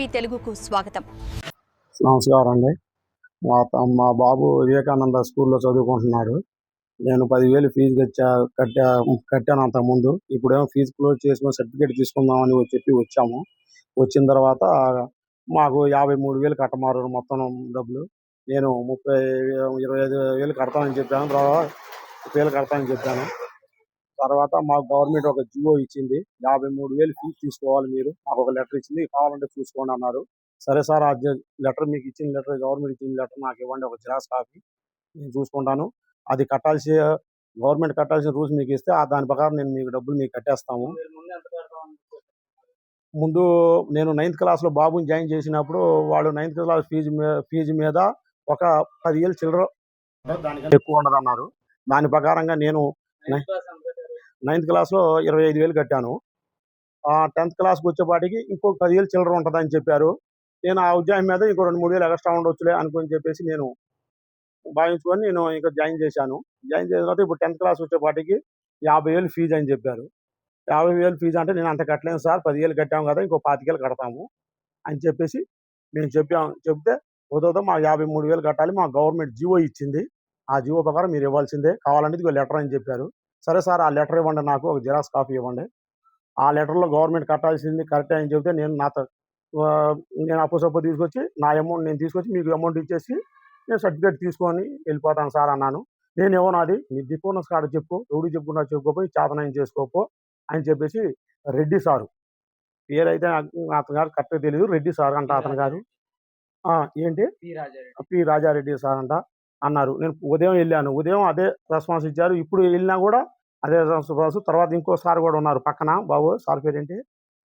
TV తెలుగుకు స్వాగతం. నమస్కారం అండి. మా బాబు వివేకానంద స్కూల్లో చదువుకుంటున్నాడు. నేను 10,000 ఫీజు కట్టాను అంతకుముందు. ఇప్పుడేమో ఫీజు క్లోజ్ చేసుకొని సర్టిఫికేట్ తీసుకుందామని చెప్పి వచ్చాము. వచ్చిన తర్వాత మాకు 53,000 కట్టమన్నారు మొత్తం డబ్బులు. నేను 25,000 కడతానని చెప్పాను. 30,000 కడతానని చెప్పాను. తర్వాత మాకు గవర్నమెంట్ ఒక జియో ఇచ్చింది. 53,000 ఫీజు తీసుకోవాలి మీరు. మాకు ఒక లెటర్ ఇచ్చింది. కావాలంటే చూసుకోండి అన్నారు. సరే సార్, ఆ లెటర్ మీకు ఇచ్చిన లెటర్, గవర్నమెంట్ ఇచ్చిన లెటర్ నాకు ఇవ్వండి, ఒక జిరాక్స్ కాపీ, నేను చూసుకుంటాను. అది గవర్నమెంట్ కట్టాల్సిన రూల్స్ మీకు ఇస్తే దాని ప్రకారం నేను మీకు డబ్బులు మీకు కట్టేస్తాము. ముందు నేను 9th క్లాస్లో బాబుని జాయిన్ చేసినప్పుడు వాళ్ళు 9th క్లాస్ ఫీజు మీద ఒక 10,000 చిల్లర దానికన్నా ఎక్కువ ఉండదన్నారు. దాని ప్రకారంగా నేను 9th క్లాస్లో 25,000 కట్టాను. 10th క్లాస్కి వచ్చేపాటికి ఇంకో 10,000 చిల్లర ఉంటుందని చెప్పారు. నేను ఆ ఉద్యోగం మీద ఇంకో 2-3,000 ఎక్స్ట్రా ఉండొచ్చులే అనుకుని చెప్పేసి నేను భావించుకొని నేను ఇంకా జాయిన్ చేశాను. జాయిన్ చేసిన తర్వాత ఇప్పుడు 10th క్లాస్ వచ్చేపాటికి 50,000 ఫీజు అని చెప్పారు. 50,000 ఫీజు అంటే నేను అంత కట్టలేను సార్, 10,000 కట్టాము కదా, ఇంకో 25,000 కడతాము అని చెప్పేసి నేను చెప్తే కుదరదు, మాకు 53,000 కట్టాలి, మాకు గవర్నమెంట్ జియో ఇచ్చింది, ఆ జియో ప్రకారం మీరు ఇవ్వాల్సిందే, కావాలంటే ఇదిగో లెటర్ అని చెప్పారు. సరే సార్, ఆ లెటర్ ఇవ్వండి, నాకు ఒక జిరాక్స్ కాపీ ఇవ్వండి. ఆ లెటర్లో గవర్నమెంట్ కట్టాల్సింది కరెక్టే అని చెప్తే నేను అప్పసొప్ప తీసుకొచ్చి నా అమౌంట్ నేను తీసుకొచ్చి మీకు అమౌంట్ ఇచ్చేసి నేను సర్టిఫికేట్ తీసుకొని వెళ్ళిపోతాను సార్ అన్నాను. నేనేమో నాది నీ దిక్కున్న కాడ చెప్పు, ఎవడు చెప్పుకున్నా చెప్పుకోపోయి చేతనాయం చేసుకోపో అని చెప్పేసి రెడ్డి సారు, పేరైతే అతని గారు కరెక్ట్గా తెలియదు, రెడ్డి సార్ అంట అతని గారు. ఏంటి పి రాజారెడ్డి సార్ అంట అన్నారు. నేను ఉదయం వెళ్ళాను, ఉదయం అదే రెస్పాన్స్ ఇచ్చారు. ఇప్పుడు వెళ్ళినా కూడా అదే రెస్పాన్స్. తర్వాత ఇంకో సార్ కూడా ఉన్నారు పక్కన, బాబు సార్ పేరేంటి,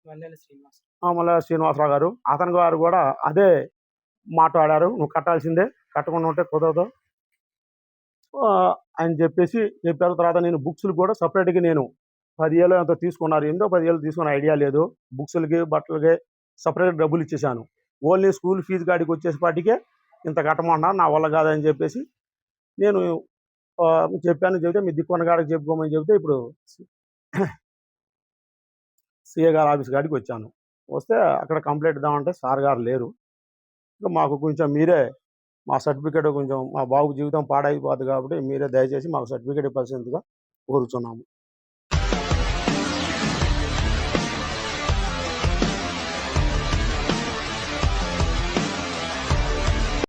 మళ్ళీ శ్రీనివాసరావు గారు, అతని గారు కూడా అదే మాట్లాడారు, నువ్వు కట్టాల్సిందే, కట్టకుండా ఉంటే కుదరదు అని చెప్పేసి చెప్పారు. తర్వాత నేను బుక్స్లు కూడా సపరేట్గా నేను 10,000 ఎంతో తీసుకున్నారు, ఎంతో 10,000 తీసుకున్న ఐడియా లేదు. బుక్స్లకి బట్టలకి సపరేట్ డబ్బులు ఇచ్చేసాను. ఓన్లీ స్కూల్ ఫీజు కాడికి వచ్చేసేపాటికే ఇంత కట్టమన్నారు, నా వల్ల కాదని చెప్పేసి నేను చెప్తే మీ దిక్కున్న కాడికి చెప్పుకోమని చెప్తే ఇప్పుడు సిఏ గారి ఆఫీస్ కాడికి వచ్చాను. వస్తే అక్కడ కంప్లైంట్ ఇద్దామంటే సార్ గారు లేరు. ఇంకా మాకు కొంచెం మీరే మా సర్టిఫికేట్, కొంచెం మా బాబు జీవితం పాడైపోతుంది కాబట్టి మీరే దయచేసి మాకు సర్టిఫికేట్ ఇవ్వాల్సిందిగా కోరుచున్నాము.